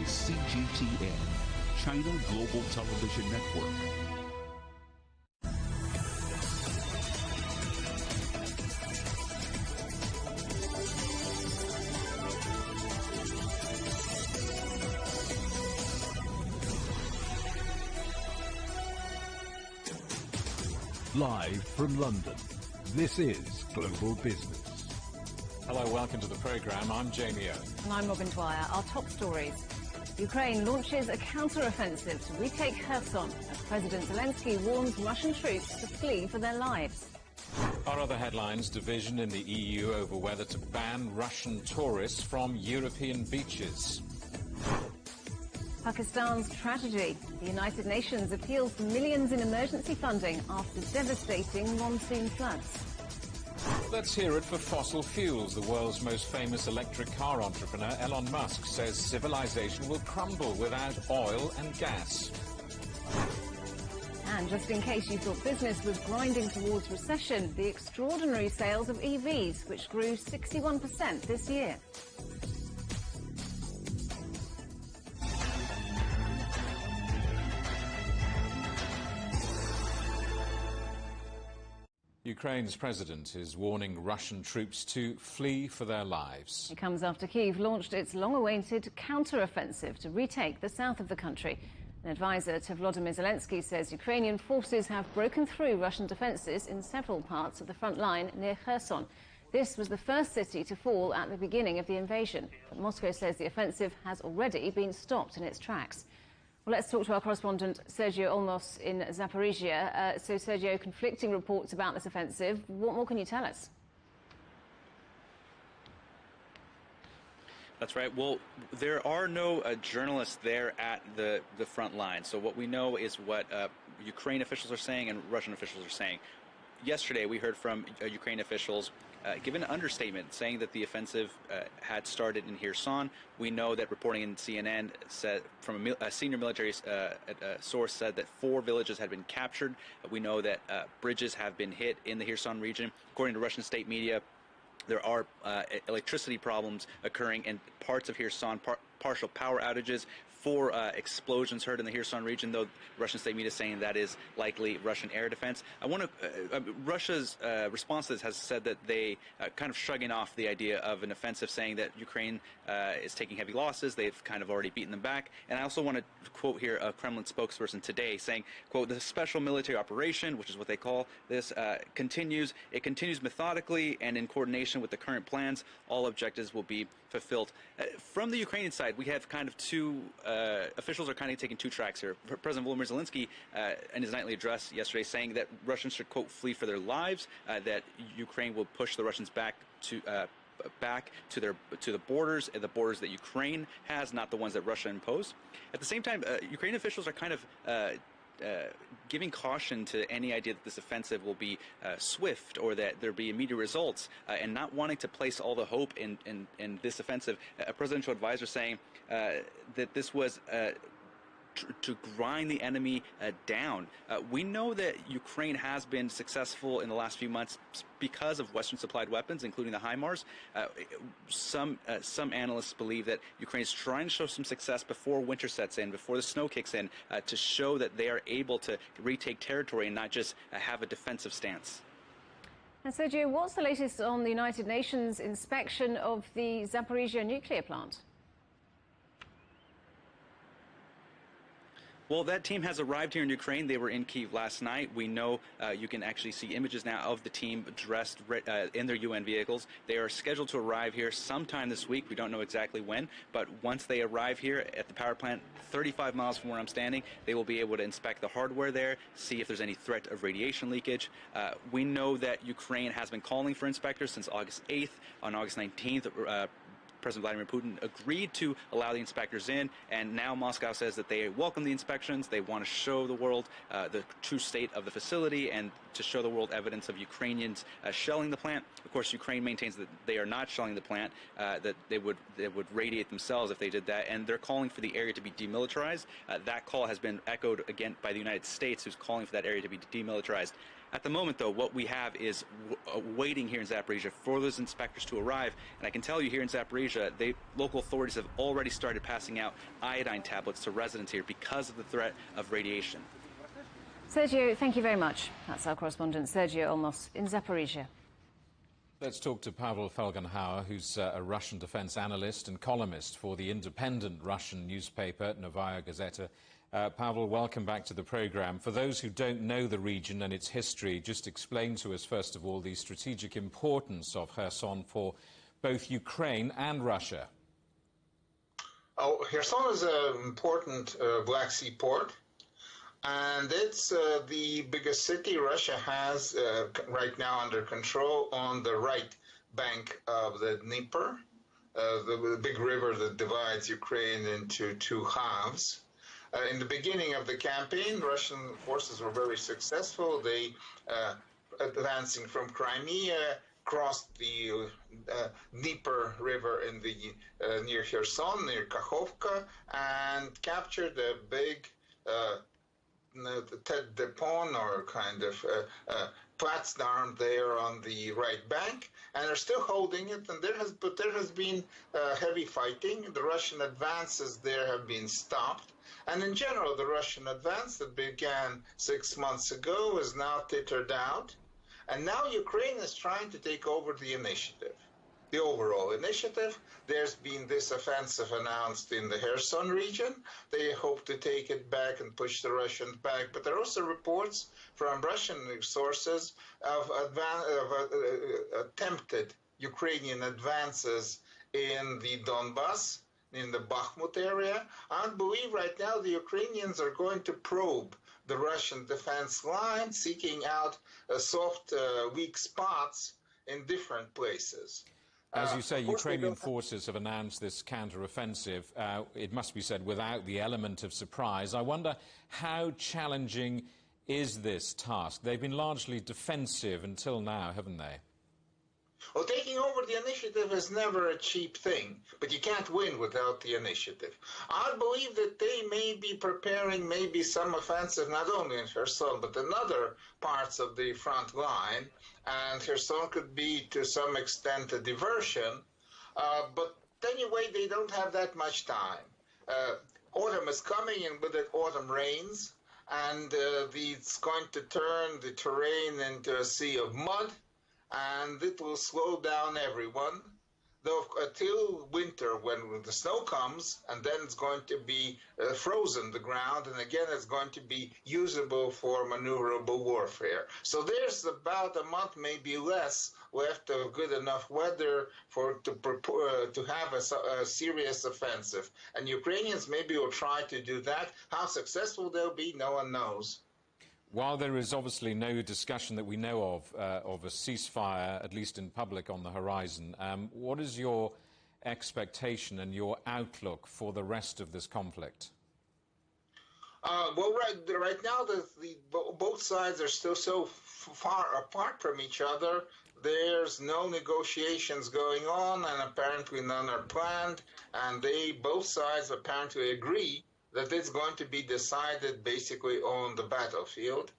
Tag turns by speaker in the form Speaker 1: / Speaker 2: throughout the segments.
Speaker 1: CGTN, China Global Television Network.
Speaker 2: Live from London, this is Global Business.
Speaker 3: Hello, welcome to the programme. I'm Jamie O.
Speaker 4: And I'm Robin Dwyer. Our top stories. Ukraine launches a counter-offensive to retake Kherson as President Zelensky warns Russian troops to flee for their lives.
Speaker 3: Our other headlines: division in the EU over whether to ban Russian tourists from European beaches.
Speaker 4: Pakistan's tragedy. The United Nations appeals for millions in emergency funding after devastating monsoon floods.
Speaker 3: Let's hear it for fossil fuels. The world's most famous electric car entrepreneur, Elon Musk, says civilization will crumble without oil and gas.
Speaker 4: And just in case you thought business was grinding towards recession, the extraordinary sales of EVs, which grew 61% this year.
Speaker 3: Ukraine's president is warning Russian troops to flee for their lives.
Speaker 4: It comes after Kyiv launched its long-awaited counter-offensive to retake the south of the country. An advisor to Volodymyr Zelensky says Ukrainian forces have broken through Russian defences in several parts of the front line near Kherson. This was the first city to fall at the beginning of the invasion, but Moscow says the offensive has already been stopped in its tracks. Well, let's talk to our correspondent Sergio Olmos in Zaporizhia. So, Sergio, conflicting reports about this offensive. What more can you tell us?
Speaker 5: That's right. Well, there are no journalists there at the front line. So what we know is what Ukraine officials are saying and Russian officials are saying. Yesterday, we heard from Ukraine officials give an understatement, saying that the offensive had started in Kherson. We know that reporting in CNN said from a senior military source said that 4 villages had been captured. We know that bridges have been hit in the Kherson region. According to Russian state media, there are electricity problems occurring in parts of Kherson, partial power outages, 4 explosions heard in the Kherson region, though Russian state media is saying that is likely Russian air defense. Russia's response to this has said that they kind of shrugging off the idea of an offensive, saying that Ukraine is taking heavy losses. They've kind of already beaten them back. And I also want to quote here a Kremlin spokesperson today saying, quote, "The special military operation," which is what they call this, continues. It continues methodically and in coordination with the current plans. All objectives will be fulfilled. From the Ukrainian side, we have kind of two officials are kind of taking 2 tracks here. President Volodymyr Zelensky, in his nightly address yesterday, saying that Russians should, quote, flee for their lives, that Ukraine will push the Russians back to the borders, the borders that Ukraine has, not the ones that Russia imposed. At the same time, Ukrainian officials are kind of giving caution to any idea that this offensive will be swift or that there'll be immediate results, and not wanting to place all the hope in this offensive. A presidential advisor saying that this was to grind the enemy down. We know that Ukraine has been successful in the last few months because of Western supplied weapons, including the HIMARS. Some analysts believe that Ukraine is trying to show some success before winter sets in, before the snow kicks in, to show that they are able to retake territory and not just have a defensive stance.
Speaker 4: And Sergio, what's the latest on the United Nations inspection of the Zaporizhia nuclear plant?
Speaker 5: Well, that team has arrived here in Ukraine. They were in Kyiv last night. We know you can actually see images now of the team dressed in their UN vehicles. They are scheduled to arrive here sometime this week. We don't know exactly when, but once they arrive here at the power plant, 35 miles from where I'm standing, they will be able to inspect the hardware there, see if there's any threat of radiation leakage. We know that Ukraine has been calling for inspectors since August 8th. On August 19th, President Vladimir Putin agreed to allow the inspectors in, and now Moscow says that they welcome the inspections. They want to show the world the true state of the facility and to show the world evidence of Ukrainians shelling the plant. Of course, Ukraine maintains that they are not shelling the plant, that they would radiate themselves if they did that, and they're calling for the area to be demilitarized. That call has been echoed again by the United States, who's calling for that area to be demilitarized. At the moment, though, what we have is waiting here in Zaporizhia for those inspectors to arrive. And I can tell you here in Zaporizhia, local authorities have already started passing out iodine tablets to residents here because of the threat of radiation.
Speaker 4: Sergio, thank you very much. That's our correspondent Sergio Olmos in Zaporizhia.
Speaker 3: Let's talk to Pavel Felgenhauer, who's a Russian defense analyst and columnist for the independent Russian newspaper Novaya Gazeta. Pavel, welcome back to the programme. For those who don't know the region and its history, just explain to us, first of all, the strategic importance of Kherson for both Ukraine and Russia.
Speaker 6: Oh, Kherson is an important Black Sea port, and it's the biggest city Russia has right now under control on the right bank of the Dnieper, the big river that divides Ukraine into two halves. In the beginning of the campaign, Russian forces were very successful. They, advancing from Crimea, crossed the Dnieper River in the near Kherson, near Kakhovka, and captured a big tête de pont, or kind of Plattsdarm there on the right bank, and are still holding it. And there has been heavy fighting. The Russian advances there have been stopped. And in general, the Russian advance that began 6 months ago is now tittered out. And now Ukraine is trying to take over the initiative, the overall initiative. There's been this offensive announced in the Kherson region. They hope to take it back and push the Russians back. But there are also reports from Russian sources of attempted Ukrainian advances in the Donbass, in the Bakhmut area. I believe right now the Ukrainians are going to probe the Russian defense line, seeking out soft, weak spots in different places.
Speaker 3: As you say, Ukrainian forces have announced this counter-offensive, it must be said, without the element of surprise. I wonder, how challenging is this task? They've been largely defensive until now, haven't they?
Speaker 6: Well, taking over the initiative is never a cheap thing, but you can't win without the initiative. I believe that they may be preparing maybe some offensive, not only in Kherson, but in other parts of the front line, and Kherson could be, to some extent, a diversion, but anyway, they don't have that much time. Autumn is coming, and with it, autumn rains, and it's going to turn the terrain into a sea of mud, and it will slow down everyone, though until winter, when the snow comes, and then it's going to be frozen, the ground, and again it's going to be usable for maneuverable warfare. So there's about a month, maybe less, left of good enough weather to have a serious offensive. And Ukrainians maybe will try to do that. How successful they'll be, no one knows.
Speaker 3: While there is obviously no discussion that we know of a ceasefire, at least in public, on the horizon, what is your expectation and your outlook for the rest of this conflict?
Speaker 6: Well, right now, both sides are still so far apart from each other. There's no negotiations going on, and apparently none are planned. And both sides apparently agree that it's going to be decided basically on the battlefield.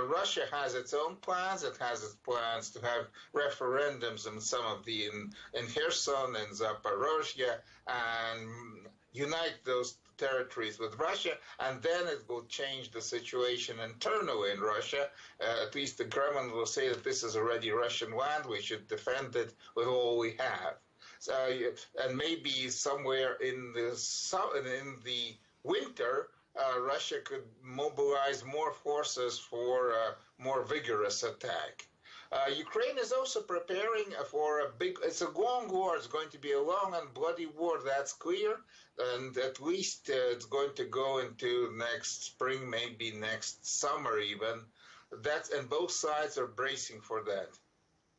Speaker 6: Russia has its own plans. It has its plans to have referendums in some of in Kherson and Zaporozhye, and unite those territories with Russia, and then it will change the situation internally in Russia. At least the Kremlin will say that this is already Russian land, we should defend it with all we have. And maybe somewhere in the winter, Russia could mobilize more forces for a more vigorous attack. Ukraine is also preparing for it's a long war. It's going to be a long and bloody war, that's clear. And at least it's going to go into next spring, maybe next summer even. And both sides are bracing for that.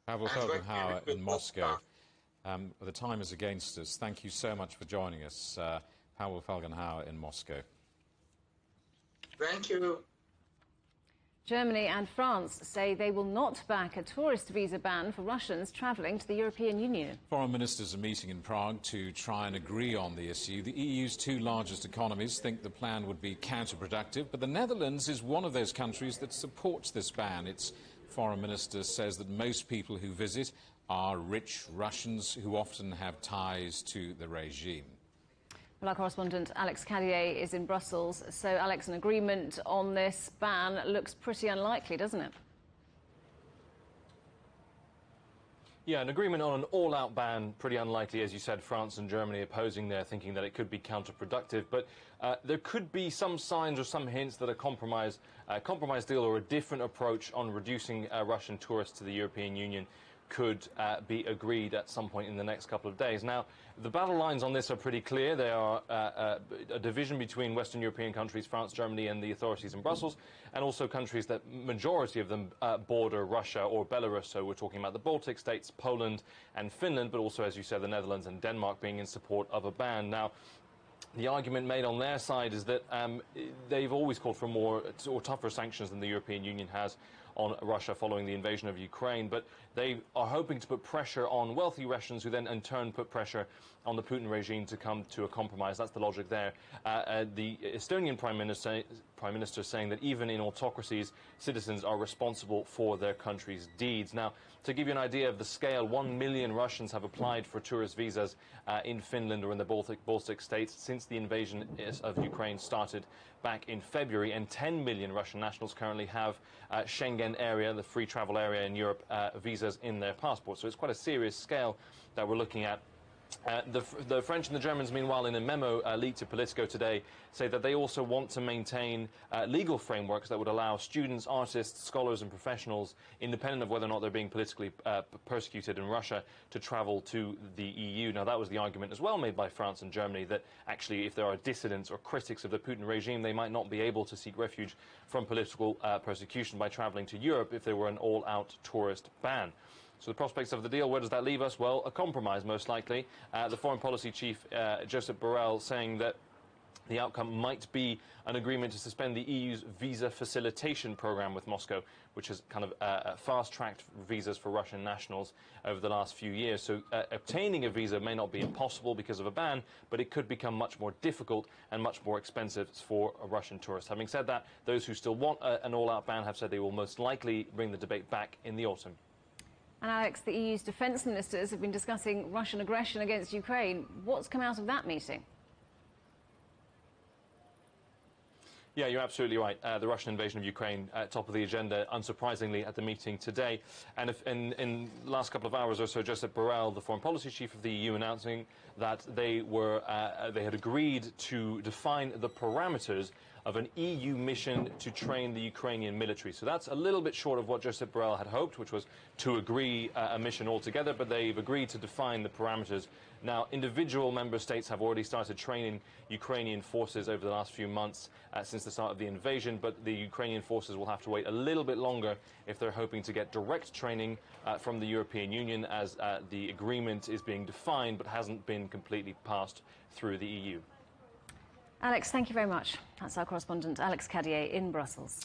Speaker 3: Pavel Felgenhauer in Moscow. The time is against us. Thank you so much for joining us. Pavel Felgenhauer in Moscow.
Speaker 6: Thank you.
Speaker 4: Germany and France say they will not back a tourist visa ban for Russians travelling to the European Union.
Speaker 3: Foreign ministers are meeting in Prague to try and agree on the issue. The EU's two largest economies think the plan would be counterproductive, but the Netherlands is one of those countries that supports this ban. Its foreign minister says that most people who visit are rich Russians who often have ties to the regime.
Speaker 4: Well, our correspondent Alex Cadier is in Brussels. So, Alex, an agreement on this ban looks pretty unlikely, doesn't it?
Speaker 7: Yeah, an agreement on an all-out ban, pretty unlikely. As you said, France and Germany opposing there, thinking that it could be counterproductive. But there could be some signs or some hints that a compromise deal or a different approach on reducing Russian tourists to the European Union could be agreed at some point in the next couple of days. Now, the battle lines on this are pretty clear. They are a division between Western European countries, France, Germany, and the authorities in Brussels, and also countries that majority of them border Russia or Belarus. So we're talking about the Baltic states, Poland, and Finland, but also, as you said, the Netherlands and Denmark being in support of a ban. Now, the argument made on their side is that they've always called for more or tougher sanctions than the European Union has on Russia following the invasion of Ukraine, but they are hoping to put pressure on wealthy Russians who then in turn put pressure on the Putin regime to come to a compromise. That's the logic there. The Estonian Prime Minister saying that even in autocracies, citizens are responsible for their country's deeds. Now, to give you an idea of the scale, 1 million Russians have applied for tourist visas in Finland or in the Baltic states since the invasion of Ukraine started back in February, and 10 million Russian nationals currently have Schengen area, the free travel area in Europe, visas in their passports. So it's quite a serious scale that we're looking at. The French and the Germans, meanwhile, in a memo leaked to Politico today, say that they also want to maintain legal frameworks that would allow students, artists, scholars and professionals, independent of whether or not they're being politically persecuted in Russia, to travel to the EU. Now, that was the argument as well made by France and Germany, that actually if there are dissidents or critics of the Putin regime, they might not be able to seek refuge from political persecution by traveling to Europe if there were an all-out tourist ban. So the prospects of the deal, where does that leave us? Well, a compromise, most likely. The Foreign Policy Chief, Josep Borrell, saying that the outcome might be an agreement to suspend the EU's visa facilitation program with Moscow, which has kind of fast-tracked visas for Russian nationals over the last few years. So obtaining a visa may not be impossible because of a ban, but it could become much more difficult and much more expensive for a Russian tourist. Having said that, those who still want an all-out ban have said they will most likely bring the debate back in the autumn.
Speaker 4: And Alex, the EU's defence ministers have been discussing Russian aggression against Ukraine. What's come out of that meeting?
Speaker 7: Yeah, you're absolutely right. The Russian invasion of Ukraine, top of the agenda, unsurprisingly, at the meeting today. And in the last couple of hours or so, Josep Borrell, the foreign policy chief of the EU, announcing that they had agreed to define the parameters of an EU mission to train the Ukrainian military. So that's a little bit short of what Josep Borrell had hoped, which was to agree a mission altogether, but they've agreed to define the parameters. Now, individual member states have already started training Ukrainian forces over the last few months since the start of the invasion, but the Ukrainian forces will have to wait a little bit longer if they're hoping to get direct training from the European Union, as the agreement is being defined but hasn't been completely passed through the EU.
Speaker 4: Alex, thank you very much. That's our correspondent, Alex Cadier, in Brussels.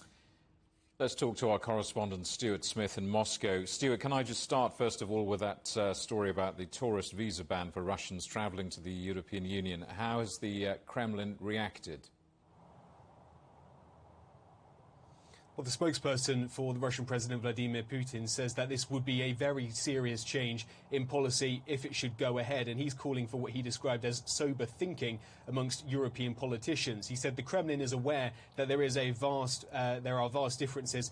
Speaker 3: Let's talk to our correspondent, Stuart Smith, in Moscow. Stuart, can I just start, first of all, with that story about the tourist visa ban for Russians travelling to the European Union? How has the Kremlin reacted?
Speaker 8: Well, the spokesperson for the Russian President Vladimir Putin says that this would be a very serious change in policy if it should go ahead, and he's calling for what he described as sober thinking amongst European politicians. He said the Kremlin is aware that there are vast differences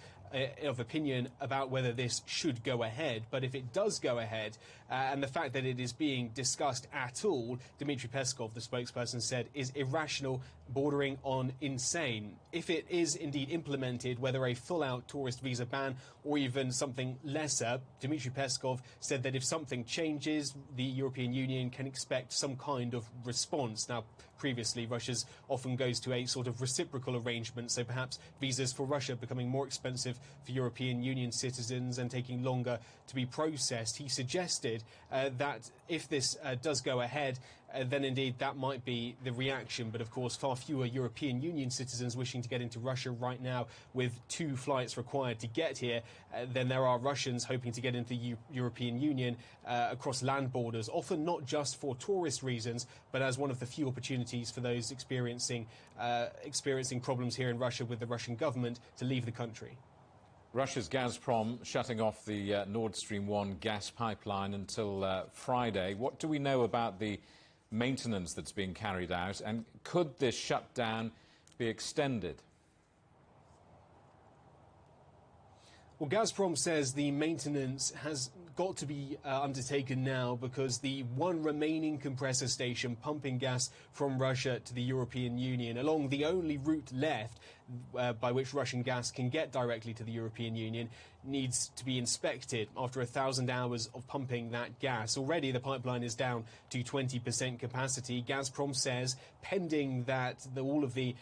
Speaker 8: of opinion about whether this should go ahead, but if it does go ahead, and the fact that it is being discussed at all, Dmitry Peskov, the spokesperson, said is irrational, bordering on insane. If it is indeed implemented, whether a full-out tourist visa ban or even something lesser, Dmitry Peskov said that if something changes, the European Union can expect some kind of response. Now, previously, Russia's often goes to a sort of reciprocal arrangement, so perhaps visas for Russia becoming more expensive for European Union citizens and taking longer to be processed. He suggested that if this does go ahead, then indeed that might be the reaction. But of course, far fewer European Union citizens wishing to get into Russia right now, with 2 flights required to get here, than there are Russians hoping to get into the European Union across land borders, often not just for tourist reasons, but as one of the few opportunities for those experiencing problems here in Russia with the Russian government to leave the country.
Speaker 3: Russia's Gazprom shutting off the Nord Stream 1 gas pipeline until Friday. What do we know about the maintenance that's being carried out, and could this shutdown be extended?
Speaker 8: Well, Gazprom says the maintenance has got to be undertaken now because the one remaining compressor station pumping gas from Russia to the European Union along the only route left by which Russian gas can get directly to the European Union needs to be inspected after 1,000 hours of pumping that gas. Already the pipeline is down to 20% capacity. Gazprom says, pending that all of the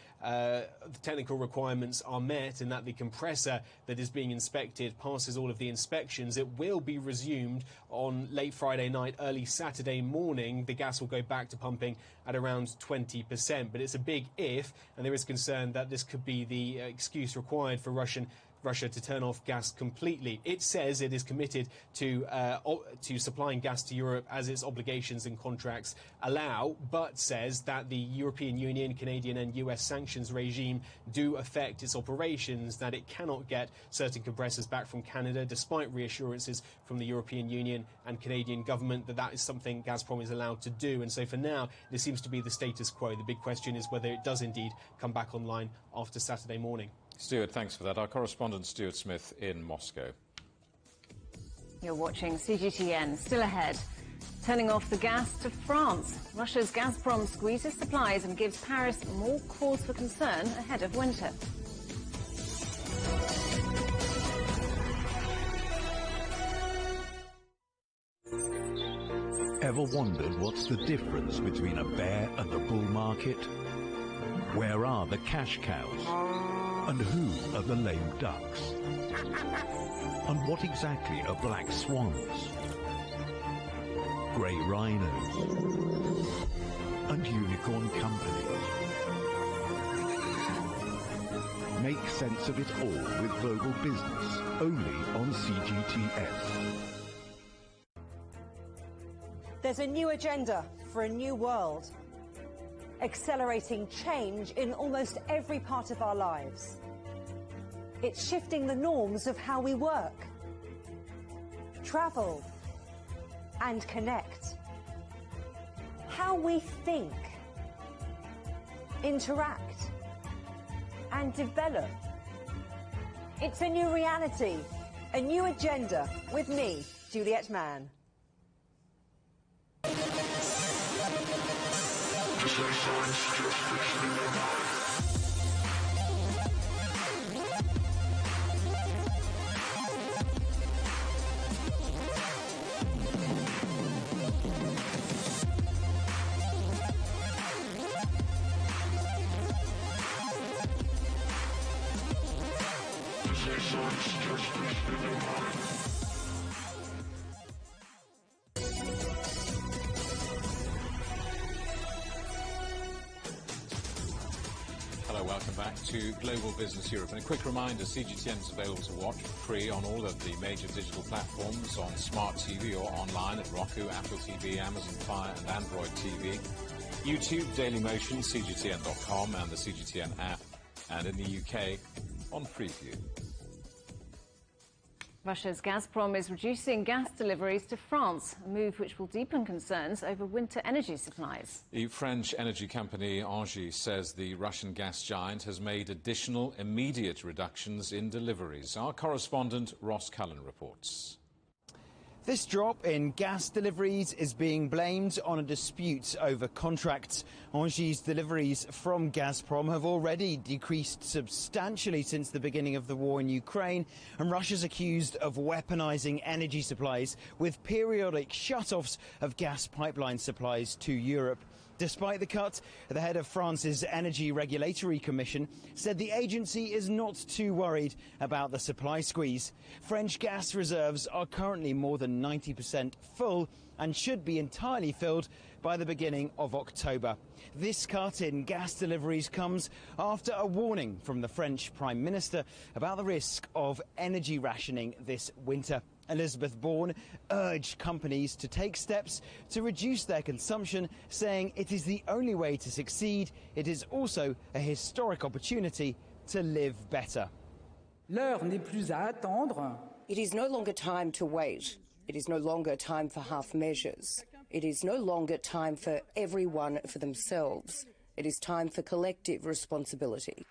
Speaker 8: technical requirements are met and that the compressor that is being inspected passes all of the inspections, it will be resumed on late Friday night, early Saturday morning. The gas will go back to pumping at around 20%. But it's a big if, and there is concern that this could be the excuse required for Russia to turn off gas completely. It says it is committed to supplying gas to Europe as its obligations and contracts allow, but says that the European Union, Canadian and US sanctions regime do affect its operations, that it cannot get certain compressors back from Canada, despite reassurances from the European Union and Canadian government that is something Gazprom is allowed to do. And so for now, this seems to be the status quo. The big question is whether it does indeed come back online after Saturday morning.
Speaker 3: Stuart, thanks for that. Our correspondent Stuart Smith in Moscow.
Speaker 4: You're watching CGTN. Still ahead. Turning off the gas to France. Russia's Gazprom squeezes supplies and gives Paris more cause for concern ahead of winter.
Speaker 2: Ever wondered what's the difference between a bear and the bull market? Where are the cash cows? And who are the lame ducks? And what exactly are black swans? Grey rhinos? And unicorn companies? Make sense of it all with Global Business, only on CGTN.
Speaker 9: There's a new agenda for a new world, accelerating change in almost every part of our lives. It's shifting the norms of how we work, travel, and connect. How we think, interact, and develop. It's a new reality, a new agenda with me, Juliet Mann.
Speaker 3: Welcome back to Global Business Europe. And a quick reminder, CGTN is available to watch for free on all of the major digital platforms, on smart TV or online at Roku, Apple TV, Amazon Fire and Android TV, YouTube, Dailymotion, CGTN.com and the CGTN app, and in the UK on Preview.
Speaker 4: Russia's Gazprom is reducing gas deliveries to France, a move which will deepen concerns over winter energy supplies.
Speaker 3: The French energy company Engie says the Russian gas giant has made additional immediate reductions in deliveries. Our correspondent Ross Cullen reports.
Speaker 10: This drop in gas deliveries is being blamed on a dispute over contracts. Engie's deliveries from Gazprom have already decreased substantially since the beginning of the war in Ukraine, and Russia's accused of weaponizing energy supplies with periodic shutoffs of gas pipeline supplies to Europe. Despite the cut, the head of France's Energy Regulatory Commission said the agency is not too worried about the supply squeeze. French gas reserves are currently more than 90% full and should be entirely filled by the beginning of October. This cut in gas deliveries comes after a warning from the French Prime Minister about the risk of energy rationing this winter. Elizabeth Bourne urged companies to take steps to reduce their consumption, saying it is the only way to succeed. It is also a historic opportunity to live better.
Speaker 11: L'heure n'est plus à attendre.
Speaker 12: It is no longer time to wait. It is no longer time for half measures. It is no longer time for everyone for themselves. It is time for collective responsibility.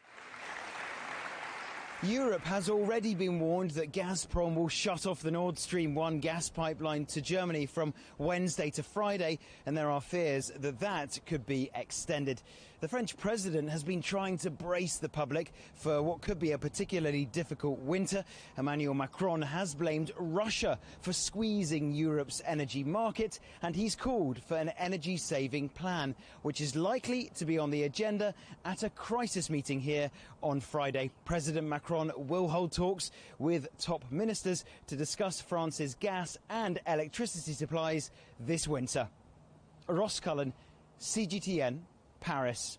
Speaker 10: Europe has already been warned that Gazprom will shut off the Nord Stream 1 gas pipeline to Germany from Wednesday to Friday, and there are fears that that could be extended. The French president has been trying to brace the public for what could be a particularly difficult winter. Emmanuel Macron has blamed Russia for squeezing Europe's energy market, and he's called for an energy-saving plan, which is likely to be on the agenda at a crisis meeting here on Friday. President Macron will hold talks with top ministers to discuss France's gas and electricity supplies this winter. Ross Cullen, CGTN, Paris.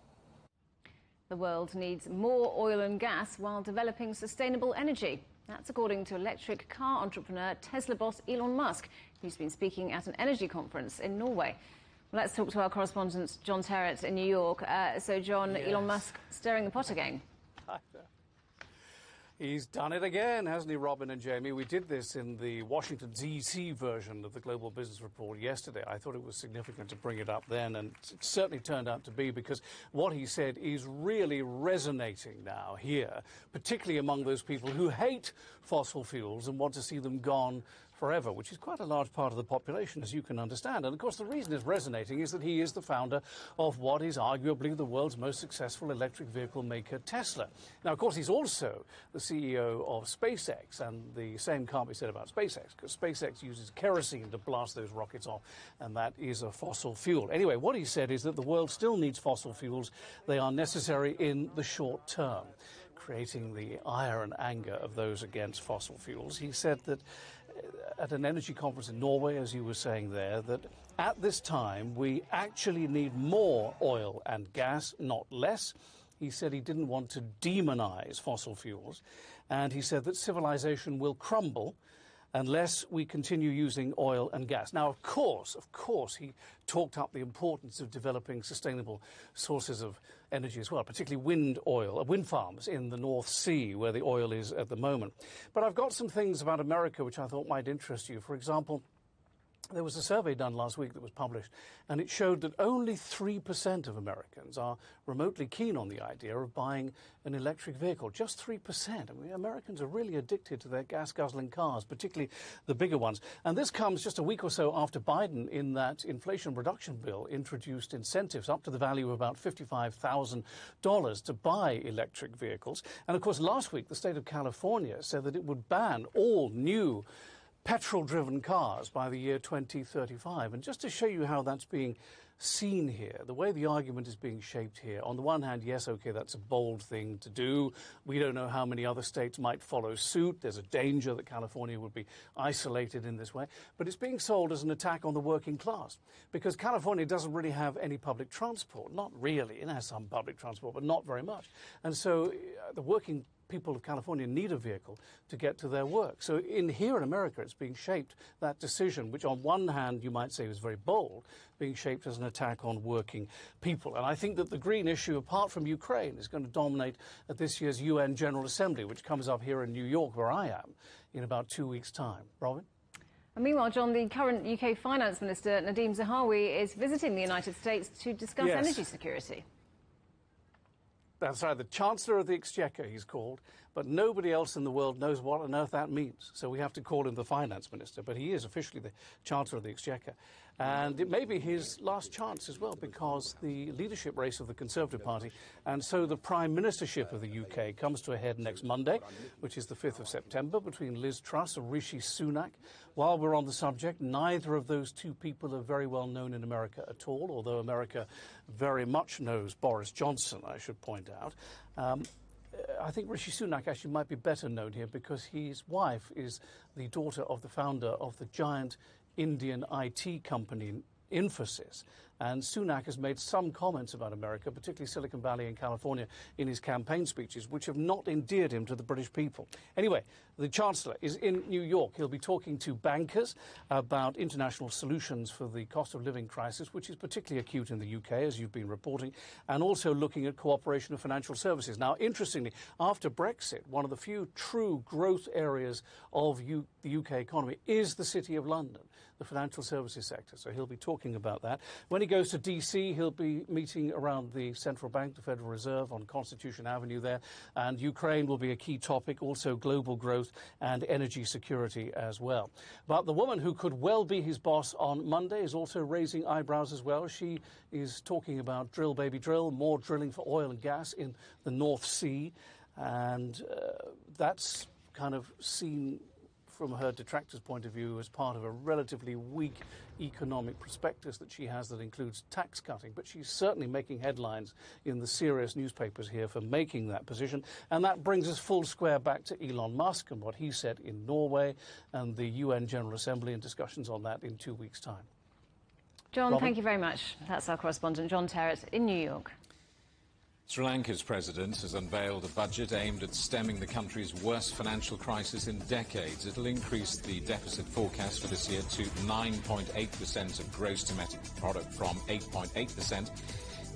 Speaker 4: The world needs more oil and gas while developing sustainable energy. That's according to electric car entrepreneur Tesla boss Elon Musk, who's been speaking at an energy conference in Norway. Well, let's talk to our correspondent John Terrett in New York. So, John, yes. Elon Musk stirring the pot again.
Speaker 13: He's done it again, hasn't he, Robin and Jamie? We did this in the Washington, D.C. version of the Global Business Report yesterday. I thought it was significant to bring it up then, and it certainly turned out to be, because what he said is really resonating now here, particularly among those people who hate fossil fuels and want to see them gone forever, which is quite a large part of the population, as you can understand. And of course, the reason it's resonating is that he is the founder of what is arguably the world's most successful electric vehicle maker, Tesla. Now, of course, he's also the CEO of SpaceX, and the same can't be said about SpaceX, because SpaceX uses kerosene to blast those rockets off, and that is a fossil fuel. Anyway, what he said is that the world still needs fossil fuels. They are necessary in the short term, creating the ire and anger of those against fossil fuels. He said that at an energy conference in Norway, as you were saying there, that at this time we actually need more oil and gas, not less. He said he didn't want to demonize fossil fuels, and he said that civilization will crumble unless we continue using oil and gas. Now, of course, he talked up the importance of developing sustainable sources of energy as well, particularly wind farms in the North Sea, where the oil is at the moment. But I've got some things about America which I thought might interest you. For example, there was a survey done last week that was published, and it showed that only 3% of Americans are remotely keen on the idea of buying an electric vehicle. Just 3%. I mean, Americans are really addicted to their gas-guzzling cars, particularly the bigger ones. And this comes just a week or so after Biden, in that Inflation Reduction Bill, introduced incentives up to the value of about $55,000 to buy electric vehicles. And, of course, last week, the state of California said that it would ban all new petrol-driven cars by the year 2035. And just to show you how that's being seen here, the way the argument is being shaped here, on the one hand, yes, OK, that's a bold thing to do. We don't know how many other states might follow suit. There's a danger that California would be isolated in this way. But it's being sold as an attack on the working class, because California doesn't really have any public transport. Not really. It has some public transport, but not very much. And so the working people of California need a vehicle to get to their work. So here in America, it's being shaped, that decision, which on one hand you might say was very bold, being shaped as an attack on working people. And I think that the green issue, apart from Ukraine, is going to dominate at this year's UN General Assembly, which comes up here in New York, where I am, in about 2 weeks' time. Robin?
Speaker 4: And meanwhile, John, the current UK Finance Minister, Nadhim Zahawi, is visiting the United States to discuss energy security.
Speaker 13: That's right, the Chancellor of the Exchequer, he's called, but nobody else in the world knows what on earth that means. So we have to call him the Finance Minister, but he is officially the Chancellor of the Exchequer. And it may be his last chance as well, because the leadership race of the Conservative Party, and so the Prime Ministership of the UK, comes to a head next Monday, which is the 5th of September, between Liz Truss and Rishi Sunak. While we're on the subject, neither of those two people are very well known in America at all, although America very much knows Boris Johnson, I should point out. I think Rishi Sunak actually might be better known here, because his wife is the daughter of the founder of the giant Indian IT company Infosys. And Sunak has made some comments about America, particularly Silicon Valley and California, in his campaign speeches, which have not endeared him to the British people. Anyway, the Chancellor is in New York. He'll be talking to bankers about international solutions for the cost of living crisis, which is particularly acute in the UK, as you've been reporting, and also looking at cooperation of financial services. Now, interestingly, after Brexit, one of the few true growth areas of the UK economy is the City of London, the financial services sector. So he'll be talking about that. When he goes to DC, he'll be meeting around the central bank, the Federal Reserve, on Constitution Avenue there. And Ukraine will be a key topic, also global growth and energy security as well. But the woman who could well be his boss on Monday is also raising eyebrows as well. She is talking about drill, baby, drill, more drilling for oil and gas in the North Sea. And that's kind of seen from her detractors' point of view as part of a relatively weak economic prospectus that she has that includes tax cutting. But she's certainly making headlines in the serious newspapers here for making that position. And that brings us full square back to Elon Musk and what he said in Norway and the UN General Assembly and discussions on that in 2 weeks' time.
Speaker 4: John,
Speaker 13: Robin?
Speaker 4: thank you very much. That's our correspondent, John Terrett, in New York.
Speaker 3: Sri Lanka's president has unveiled a budget aimed at stemming the country's worst financial crisis in decades. It'll increase the deficit forecast for this year to 9.8% of gross domestic product from 8.8%.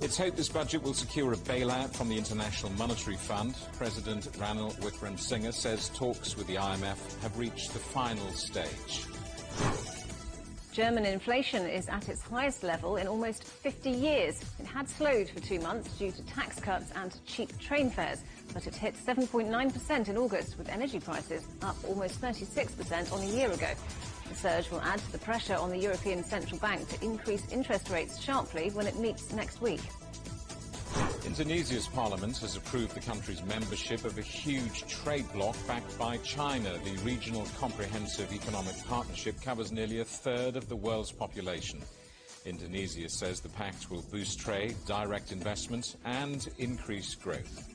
Speaker 3: It's hoped this budget will secure a bailout from the International Monetary Fund. President Ranil Wickremesinghe says talks with the IMF have reached the final stage.
Speaker 4: German inflation is at its highest level in almost 50 years. It had slowed for 2 months due to tax cuts and cheap train fares, but it hit 7.9% in August, with energy prices up almost 36% on a year ago. The surge will add to the pressure on the European Central Bank to increase interest rates sharply when it meets next week.
Speaker 3: Indonesia's parliament has approved the country's membership of a huge trade bloc backed by China. The regional comprehensive economic partnership covers nearly a third of the world's population. Indonesia says the pact will boost trade, direct investment and increase growth.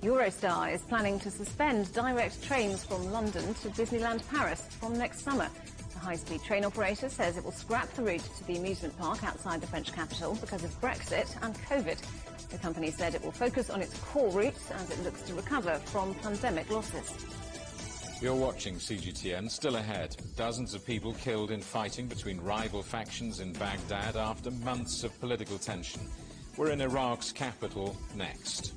Speaker 4: Eurostar is planning to suspend direct trains from London to Disneyland Paris from next summer. The high-speed train operator says it will scrap the route to the amusement park outside the French capital because of Brexit and COVID. The company said it will focus on its core routes as it looks to recover from pandemic losses.
Speaker 3: You're watching CGTN. Still ahead, dozens of people killed in fighting between rival factions in Baghdad after months of political tension. We're in Iraq's capital next.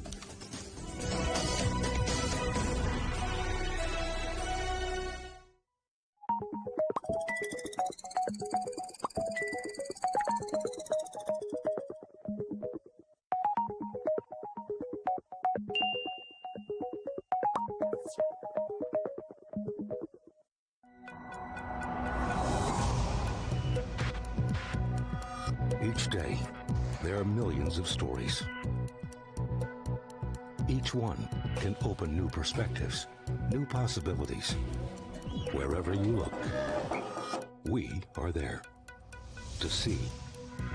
Speaker 14: Each day, there are millions of stories. Each one can open new perspectives, new possibilities. Wherever you look, we are there. To see,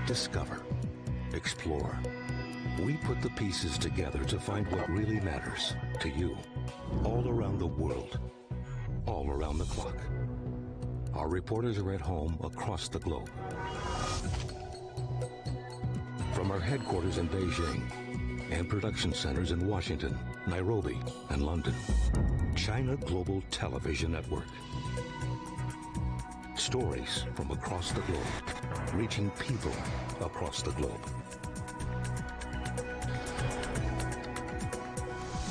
Speaker 14: discover, explore. We put the pieces together to find what really matters to you, all around the world, all around the clock. Our reporters are at home across the globe. From our headquarters in Beijing and production centers in Washington, Nairobi, and London, China Global Television Network. Stories from across the globe, reaching people across the globe.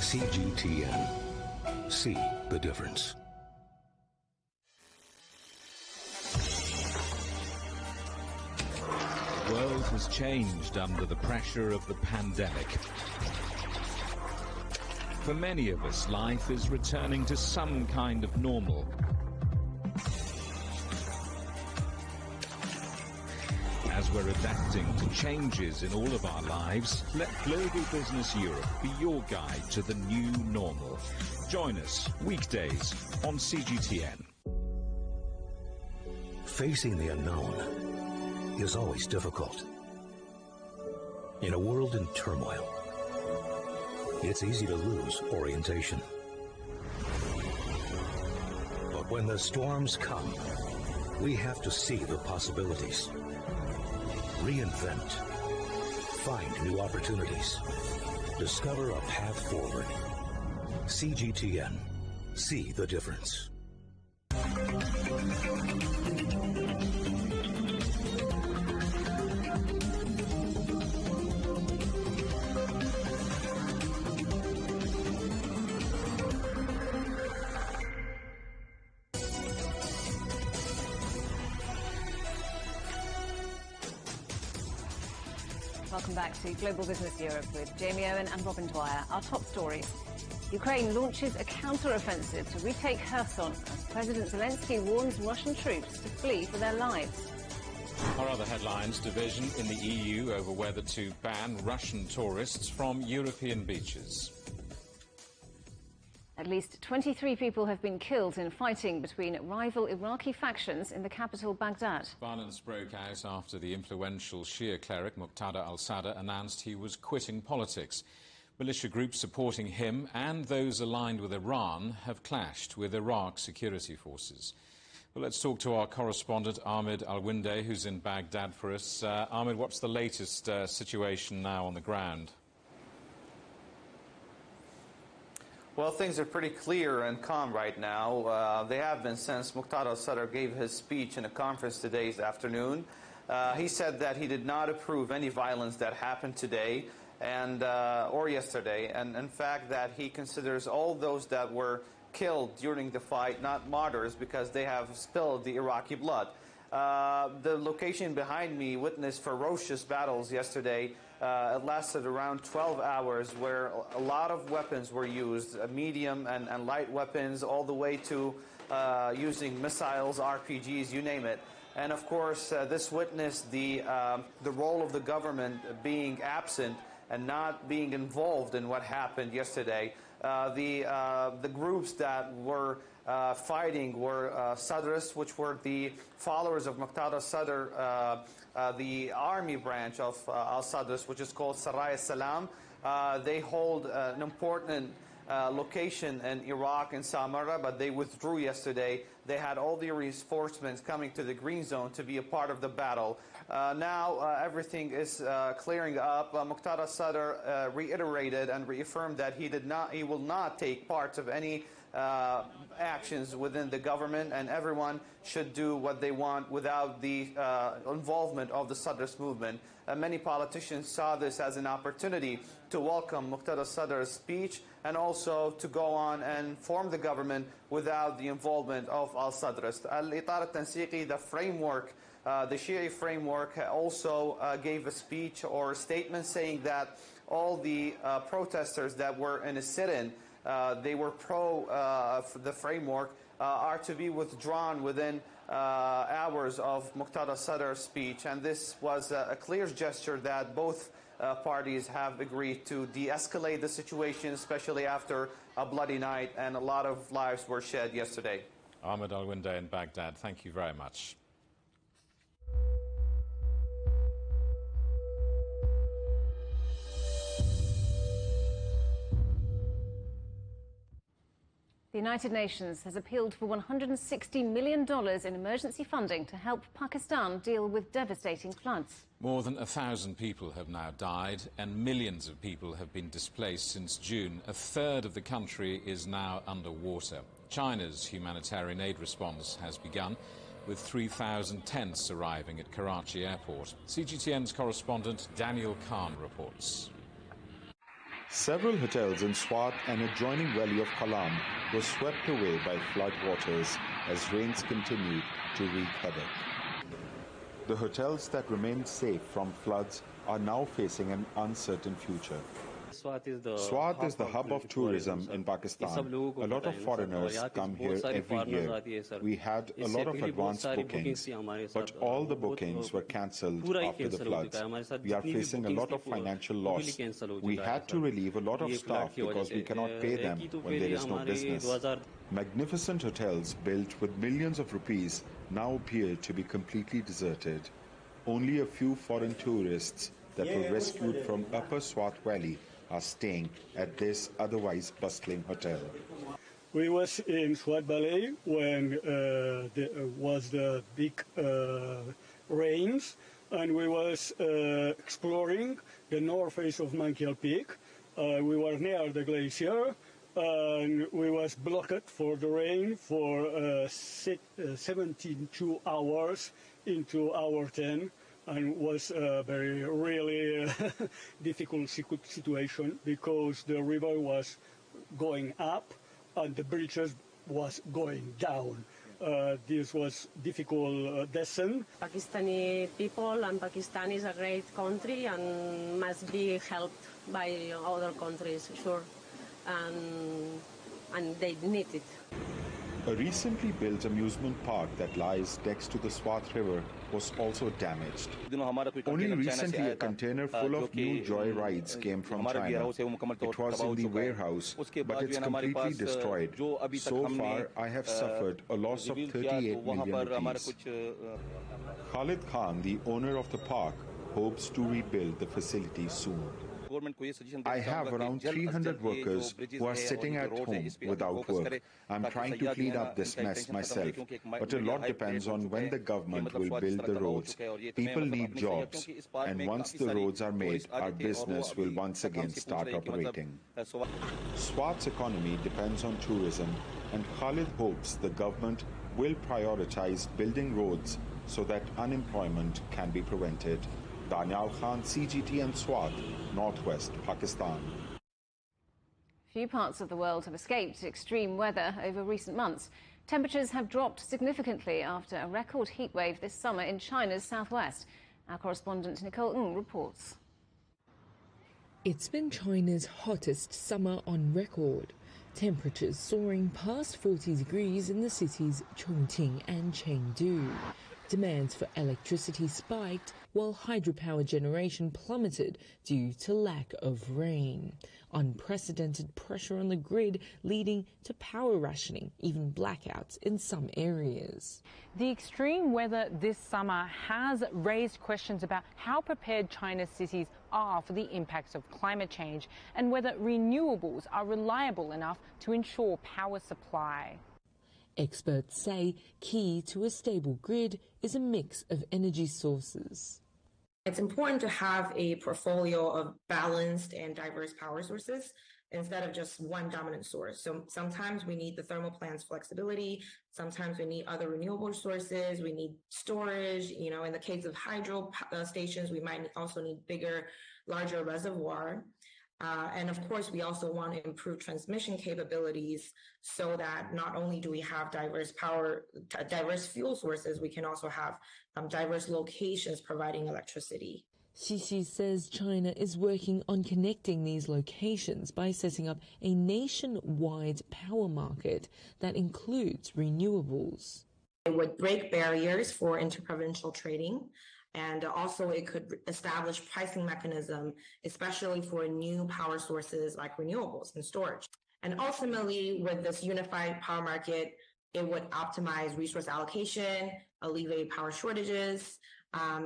Speaker 14: CGTN. See the difference.
Speaker 2: The world has changed under the pressure of the pandemic. For many of us, life is returning to some kind of normal. As we're adapting to changes in all of our lives, let Global Business Europe be your guide to the new normal. Join us weekdays on CGTN.
Speaker 14: Facing the unknown is always difficult. In a world in turmoil, it's easy to lose orientation. But when the storms come, we have to see the possibilities. reinvent, find new opportunities, discover a path forward. CGTN. See the difference.
Speaker 4: Welcome back to Global Business Europe with Jamie Owen and Robin Dwyer. Our top stories. Ukraine launches a counter-offensive to retake Kherson as President Zelensky warns Russian troops to flee for their lives.
Speaker 3: Our other headlines: division in the EU over whether to ban Russian tourists from European beaches.
Speaker 4: At least 23 people have been killed in fighting between rival Iraqi factions in the capital, Baghdad.
Speaker 3: Violence broke out after the influential Shia cleric Muqtada al-Sadr announced he was quitting politics. Militia groups supporting him and those aligned with Iran have clashed with Iraq's security forces. Well, let's talk to our correspondent Ahmed Al-Winde, who's in Baghdad for us. Ahmed, what's the latest situation now on the ground?
Speaker 15: Well, things are pretty clear and calm right now. They have been since Muqtada al-Sadr gave his speech in a conference today afternoon. He said that he did not approve any violence that happened today or yesterday, and in fact that he considers all those that were killed during the fight not martyrs because they have spilled the Iraqi blood. The location behind me witnessed ferocious battles yesterday. It lasted around 12 hours where a lot of weapons were used, medium and light weapons, all the way to using missiles, RPGs, you name it. And of course, this witnessed the role of the government being absent and not being involved in what happened yesterday. The groups that were fighting were Sadrists, which were the followers of Muqtada al-Sadr, the army branch of al-Sadrists, which is called Saraya Salam. They hold an important location in Iraq and Samarra, but they withdrew yesterday. They had all the reinforcements coming to the green zone to be a part of the battle. Now everything is clearing up. Muqtada al-Sadr reiterated and reaffirmed that he will not take part of any actions within the government, and everyone should do what they want without the involvement of the Sadrist movement. Many politicians saw this as an opportunity to welcome Muqtada al-Sadr's speech and also to go on and form the government without the involvement of al-Sadrist. Al-Itar al-Tansiqi, the framework, the Shia framework, also gave a speech or statement saying that all the protesters that were in a sit-in, they were pro the framework, are to be withdrawn within hours of Muqtada al-Sadr's speech. And this was a clear gesture that both parties have agreed to de-escalate the situation, especially after a bloody night and a lot of lives were shed yesterday.
Speaker 3: Ahmed Al-Winde in Baghdad, thank you very much.
Speaker 4: The United Nations has appealed for $160 million in emergency funding to help Pakistan deal with devastating floods.
Speaker 3: More than 1,000 people have now died and millions of people have been displaced since June. A third of the country is now underwater. China's humanitarian aid response has begun, with 3,000 tents arriving at Karachi airport. CGTN's correspondent Daniel Khan reports.
Speaker 16: Several hotels in Swat and adjoining valley of Kalam were swept away by floodwaters as rains continued to wreak havoc. The hotels that remained safe from floods are now facing an uncertain future. Swat is the hub of tourism in Pakistan. A lot of foreigners come here every year. We had a lot of advance bookings, but all the bookings were cancelled after the floods. We are facing a lot of financial loss. We had to relieve a lot of staff because we cannot pay them when there is no business. Magnificent hotels built with millions of rupees now appear to be completely deserted. Only a few foreign tourists that were rescued from Upper Swat Valley are staying at this otherwise bustling hotel.
Speaker 17: We was in Swat Valley when there was the big rains, and we was exploring the north face of Mankiel Peak. We were near the glacier, and we was blocked for the rain for 72 hours into hour 10, and was a very really difficult situation because the river was going up and the bridges was going down. This was difficult descent.
Speaker 18: Pakistani people and Pakistan is a great country and must be helped by other countries, sure, and they need it.
Speaker 16: A recently built amusement park that lies next to the Swat River was also damaged. Only recently a container full of new joy rides came from China. It was in the warehouse, but it's completely destroyed. So far, I have suffered a loss of 38 million rupees. Khalid Khan, the owner of the park, hopes to rebuild the facility soon. I have around 300 workers who are sitting at home without work. I'm trying to clean up this mess myself, but a lot depends on when the government will build the roads. People need jobs, and once the roads are made, our business will once again start operating. Swat's economy depends on tourism, and Khalid hopes the government will prioritize building roads so that unemployment can be prevented. Daniel Khan, CGTN Swat, Northwest Pakistan.
Speaker 4: Few parts of the world have escaped extreme weather over recent months. Temperatures have dropped significantly after a record heatwave this summer in China's southwest. Our correspondent Nicole Ng reports.
Speaker 19: It's been China's hottest summer on record. Temperatures soaring past 40 degrees in the cities Chongqing and Chengdu. Demands for electricity spiked, while hydropower generation plummeted due to lack of rain. Unprecedented pressure on the grid leading to power rationing, even blackouts in some areas.
Speaker 20: The extreme weather this summer has raised questions about how prepared China's cities are for the impacts of climate change and whether renewables are reliable enough to ensure power supply.
Speaker 19: Experts say key to a stable grid is a mix of energy sources.
Speaker 21: It's important to have a portfolio of balanced and diverse power sources instead of just one dominant source. So sometimes we need the thermal plant's flexibility. Sometimes we need other renewable sources. We need storage. You know, in the case of hydro stations, we might also need bigger, larger reservoir. And of course, we also want to improve transmission capabilities so that not only do we have diverse fuel sources, we can also have diverse locations providing electricity.
Speaker 19: Xi says China is working on connecting these locations by setting up a nationwide power market that includes renewables.
Speaker 21: It would break barriers for interprovincial trading. And also it could establish pricing mechanism, especially for new power sources like renewables and storage. And ultimately, with this unified power market, it would optimize resource allocation, alleviate power shortages,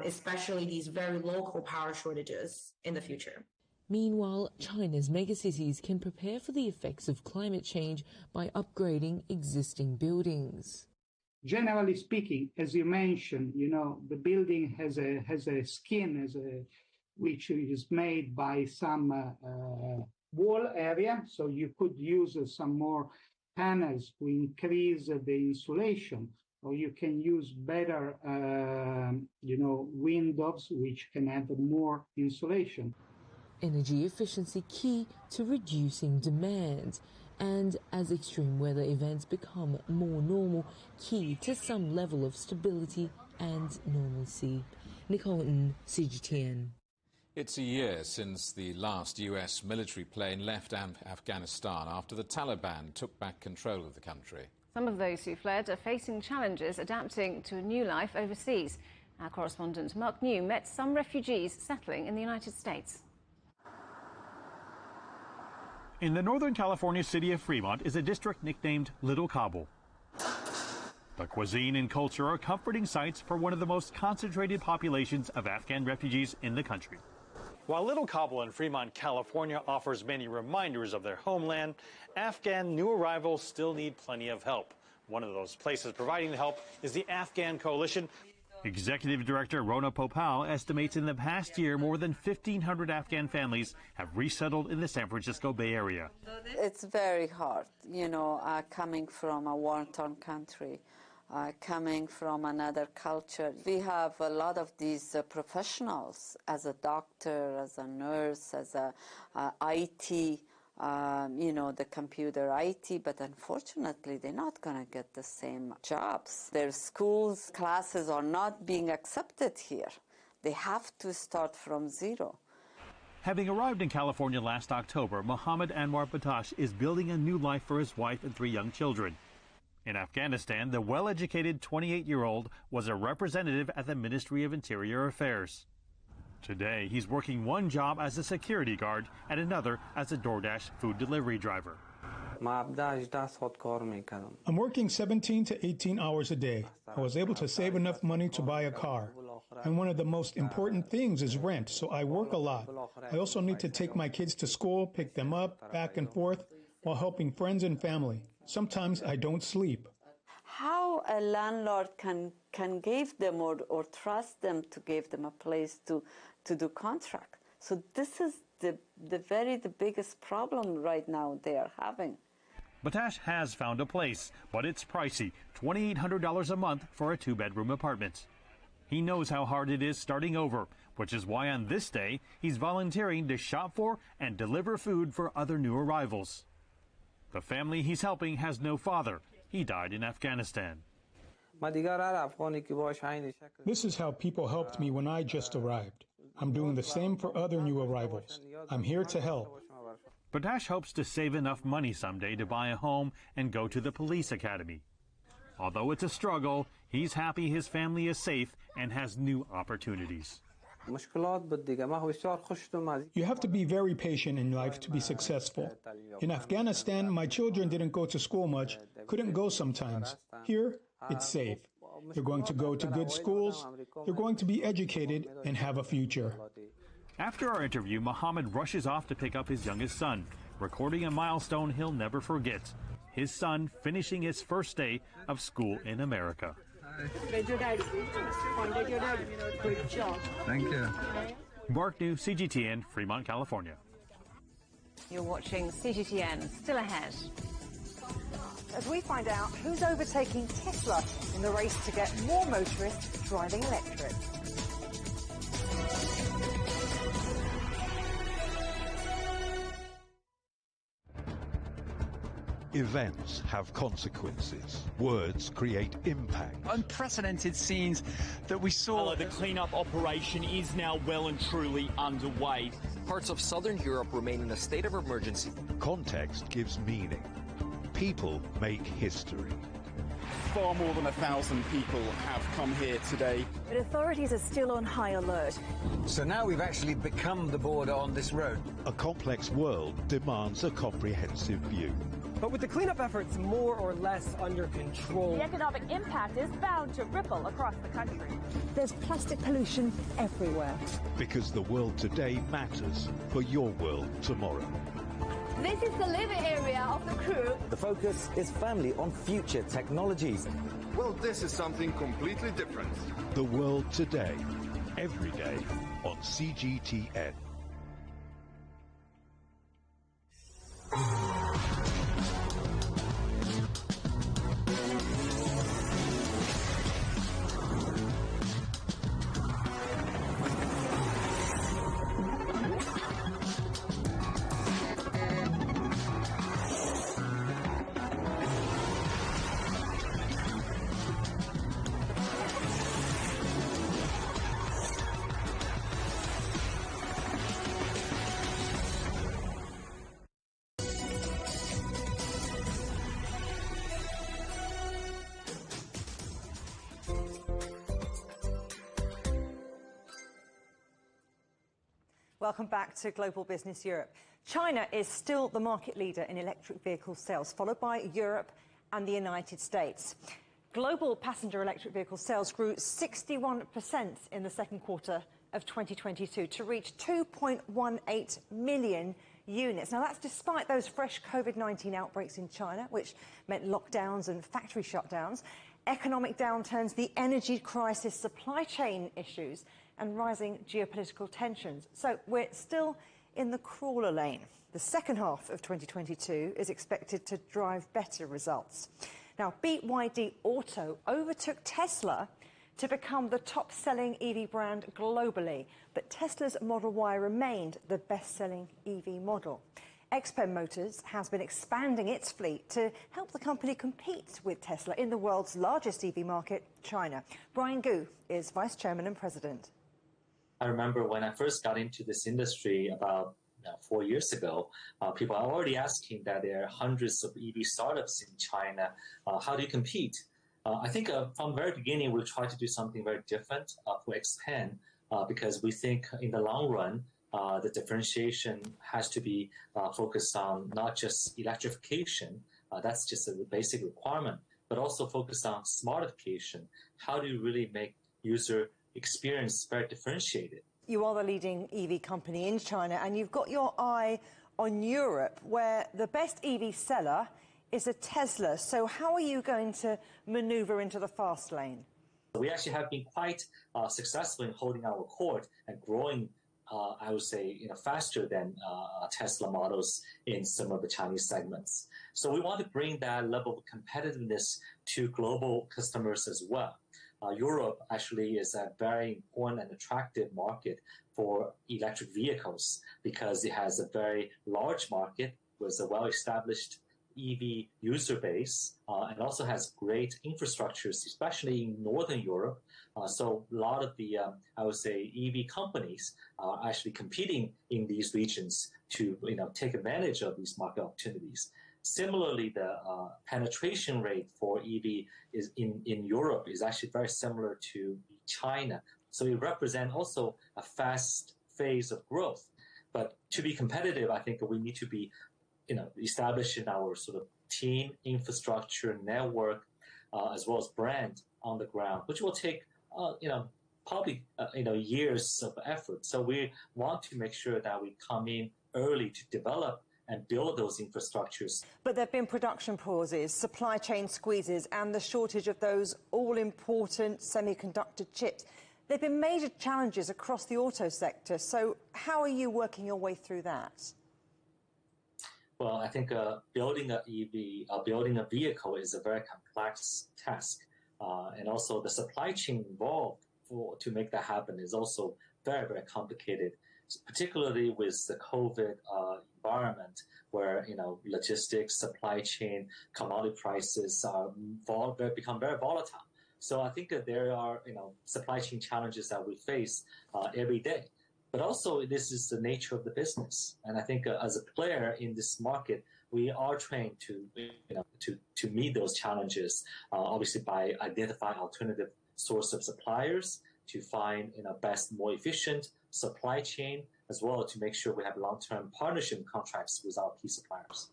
Speaker 21: especially these very local power shortages in the future.
Speaker 19: Meanwhile, China's megacities can prepare for the effects of climate change by upgrading existing buildings.
Speaker 22: Generally speaking, as you mentioned, you know, the building has a skin which is made by some wall area, so you could use some more panels to increase the insulation, or you can use better, windows which can have more insulation.
Speaker 19: Energy efficiency key to reducing demand. And as extreme weather events become more normal, key to some level of stability and normalcy. Nicole Ng, CGTN.
Speaker 3: It's a year since the last US military plane left Afghanistan after the Taliban took back control of the country.
Speaker 4: Some of those who fled are facing challenges adapting to a new life overseas. Our correspondent Mark New met some refugees settling in the United States.
Speaker 23: In the Northern California city of Fremont is a district nicknamed Little Kabul. The cuisine and culture are comforting sights for one of the most concentrated populations of Afghan refugees in the country. While Little Kabul in Fremont, California offers many reminders of their homeland, Afghan new arrivals still need plenty of help. One of those places providing the help is the Afghan Coalition. Executive Director Rona Popal estimates in the past year more than 1,500 Afghan families have resettled in the San Francisco Bay Area.
Speaker 1: It's very hard, coming from a war-torn country, coming from another culture. We have a lot of these professionals, as a doctor, as a nurse, as a IT, the computer IT, but unfortunately they're not going to get the same jobs. Their schools, classes are not being accepted here. They have to start from zero.
Speaker 23: Having arrived in California last October, Mohammed Anwar Batash is building a new life for his wife and 3 young children. In Afghanistan, the well-educated 28-year-old was a representative at the Ministry of Interior Affairs. Today, he's working one job as a security guard and another as a DoorDash food delivery driver.
Speaker 5: I'm working 17 to 18 hours a day. I was able to save enough money to buy a car. And one of the most important things is rent, so I work a lot. I also need to take my kids to school, pick them up, back and forth, while helping friends and family. Sometimes I don't sleep.
Speaker 1: How a landlord can give them or trust them to give them a place to do contract. So this is the biggest problem right now they are having.
Speaker 23: Batash has found a place, but it's pricey, $2,800 a month for a 2-bedroom apartment. He knows how hard it is starting over, which is why on this day he's volunteering to shop for and deliver food for other new arrivals. The family he's helping has no father. He died in Afghanistan.
Speaker 5: This is how people helped me when I just arrived. I'm doing the same for other new arrivals. I'm here to help.
Speaker 23: Batash hopes to save enough money someday to buy a home and go to the police academy. Although it's a struggle, he's happy his family is safe and has new opportunities.
Speaker 5: You have to be very patient in life to be successful. In Afghanistan, my children didn't go to school much, couldn't go sometimes. Here, it's safe. They're going to go to good schools, they're going to be educated and have a future.
Speaker 23: After our interview, Mohammed rushes off to pick up his youngest son, recording a milestone he'll never forget. His son finishing his first day of school in America.
Speaker 6: Great job.
Speaker 23: Thank you. Mark New, CGTN, Fremont, California.
Speaker 4: You're watching CGTN. Still ahead.
Speaker 9: As we find out who's overtaking Tesla in the race to get more motorists driving electric.
Speaker 2: Events have consequences. Words create impact.
Speaker 24: Unprecedented scenes that we saw.
Speaker 25: The cleanup operation is now well and truly underway.
Speaker 26: Parts of southern Europe remain in a state of emergency.
Speaker 2: Context gives meaning. People make history.
Speaker 25: Far more than 1,000 people have come here today.
Speaker 9: But authorities are still on high alert.
Speaker 27: So now we've actually become the border on this road.
Speaker 2: A complex world demands a comprehensive view.
Speaker 28: But with the cleanup efforts more or less under control,
Speaker 29: the economic impact is bound to ripple across the country.
Speaker 9: There's plastic pollution everywhere.
Speaker 2: Because the world today matters for your world tomorrow.
Speaker 29: This is the living area of the crew.
Speaker 27: The focus is family on future technologies.
Speaker 30: Well, this is something completely different.
Speaker 2: The world today, every day on CGTN.
Speaker 9: Welcome back to Global Business Europe. China is still the market leader in electric vehicle sales, followed by Europe and the United States. Global passenger electric vehicle sales grew 61% in the second quarter of 2022 to reach 2.18 million units. Now, that's despite those fresh COVID-19 outbreaks in China, which meant lockdowns and factory shutdowns. economic downturns, the energy crisis, supply chain issues, and rising geopolitical tensions. So we're still in the crawler lane. The second half of 2022 is expected to drive better results. Now, BYD Auto overtook Tesla to become the top-selling EV brand globally, but Tesla's Model Y remained the best-selling EV model. XPeng Motors has been expanding its fleet to help the company compete with Tesla in the world's largest EV market, China. Brian Gu is Vice Chairman and President.
Speaker 6: I remember when I first got into this industry about 4 years ago, people are already asking that there are hundreds of EV startups in China. How do you compete? I think from the very beginning, we tried to do something very different for XPeng because we think in the long run, the differentiation has to be focused on not just electrification, that's just a basic requirement, but also focus on smartification. How do you really make user experience very differentiated?
Speaker 9: You are the leading EV company in China, and you've got your eye on Europe, where the best EV seller is a Tesla. So how are you going to maneuver into the fast lane?
Speaker 6: We actually have been quite successful in holding our court and growing, I would say, faster than Tesla models in some of the Chinese segments. So we want to bring that level of competitiveness to global customers as well. Europe actually is a very important and attractive market for electric vehicles because it has a very large market with a well-established EV user base and also has great infrastructures, especially in Northern Europe. So a lot of the, I would say, EV companies are actually competing in these regions to take advantage of these market opportunities. Similarly, the penetration rate for EV is in Europe is actually very similar to China. So it represents also a fast phase of growth. But to be competitive, I think we need to be establishing our sort of team, infrastructure, network, as well as brand on the ground, which will take, probably, years of effort. So we want to make sure that we come in early to develop and build those infrastructures.
Speaker 9: But there have been production pauses, supply chain squeezes, and the shortage of those all-important semiconductor chips. There have been major challenges across the auto sector. So how are you working your way through that?
Speaker 6: Well, I think building an EV, building a vehicle is a very complex task. And also the supply chain involved to make that happen is also very, very complicated, particularly with the COVID environment where, logistics, supply chain, commodity prices become very volatile. So I think that there are, supply chain challenges that we face every day. But also, this is the nature of the business. And I think as a player in this market, we are trained to meet those challenges, obviously by identifying alternative source of suppliers, to find best, more efficient supply chain, as well to make sure we have long-term partnership contracts with our key suppliers.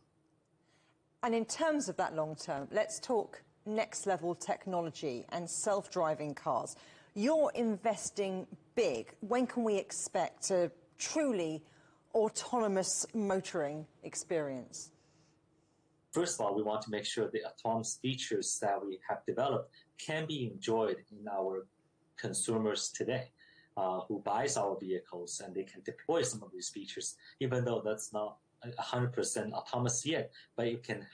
Speaker 9: And in terms of that long-term, let's talk next-level technology and self-driving cars. You're investing big. When can we expect a truly autonomous motoring experience?
Speaker 6: First of all, we want to make sure the autonomous features that we have developed can be enjoyed in our consumers today, who buys our vehicles, and they can deploy some of these features, even though that's not 100% autonomous yet, but you can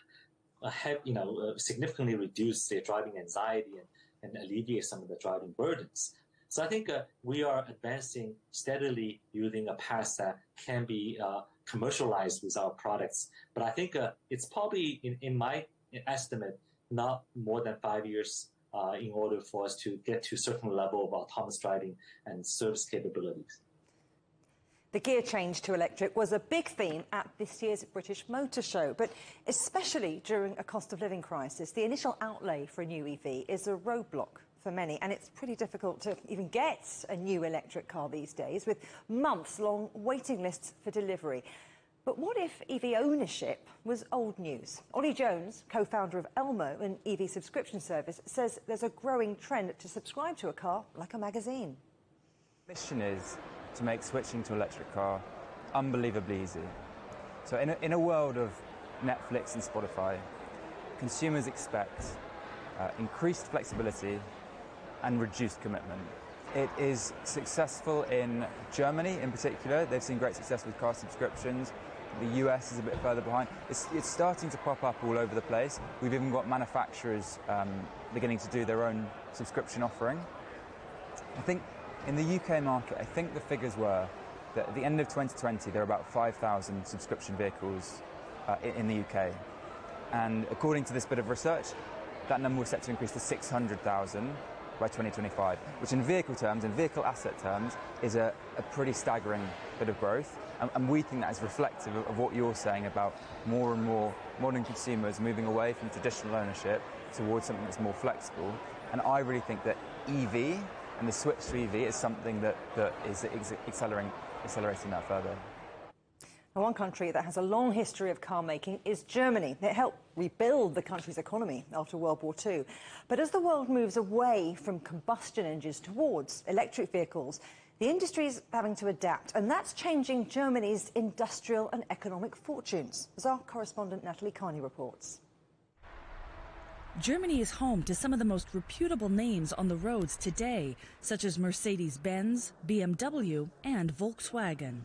Speaker 6: significantly reduce their driving anxiety and alleviate some of the driving burdens. So I think we are advancing steadily using a path that can be commercialized with our products. But I think it's probably, in my estimate, not more than 5 years in order for us to get to a certain level of autonomous driving and service capabilities.
Speaker 9: The gear change to electric was a big theme at this year's British Motor Show, but especially during a cost of living crisis, the initial outlay for a new EV is a roadblock for many, and it's pretty difficult to even get a new electric car these days, with months-long waiting lists for delivery. But what if EV ownership was old news? Ollie Jones, co-founder of Elmo, an EV subscription service, says there's a growing trend to subscribe to a car like a magazine.
Speaker 7: The mission is to make switching to electric car unbelievably easy. So in a world of Netflix and Spotify, consumers expect increased flexibility and reduced commitment. It is successful in Germany in particular. They've seen great success with car subscriptions. The US is a bit further behind. It's starting to pop up all over the place. We've even got manufacturers beginning to do their own subscription offering. I think in the UK market, I think the figures were that at the end of 2020, there were about 5,000 subscription vehicles in the UK. And according to this bit of research, that number was set to increase to 600,000 by 2025, which in vehicle terms, in vehicle asset terms, is a pretty staggering bit of growth. And we think that is reflective of what you're saying about more and more modern consumers moving away from traditional ownership towards something that's more flexible. And I really think that EV and the switch to EV is something that is accelerating that further.
Speaker 9: Now, one country that has a long history of car making is Germany. It helped rebuild the country's economy after World War II. But as the world moves away from combustion engines towards electric vehicles, the industry is having to adapt, and that's changing Germany's industrial and economic fortunes, as our correspondent Natalie Carney reports.
Speaker 8: Germany is home to some of the most reputable names on the roads today, such as Mercedes-Benz, BMW, and Volkswagen.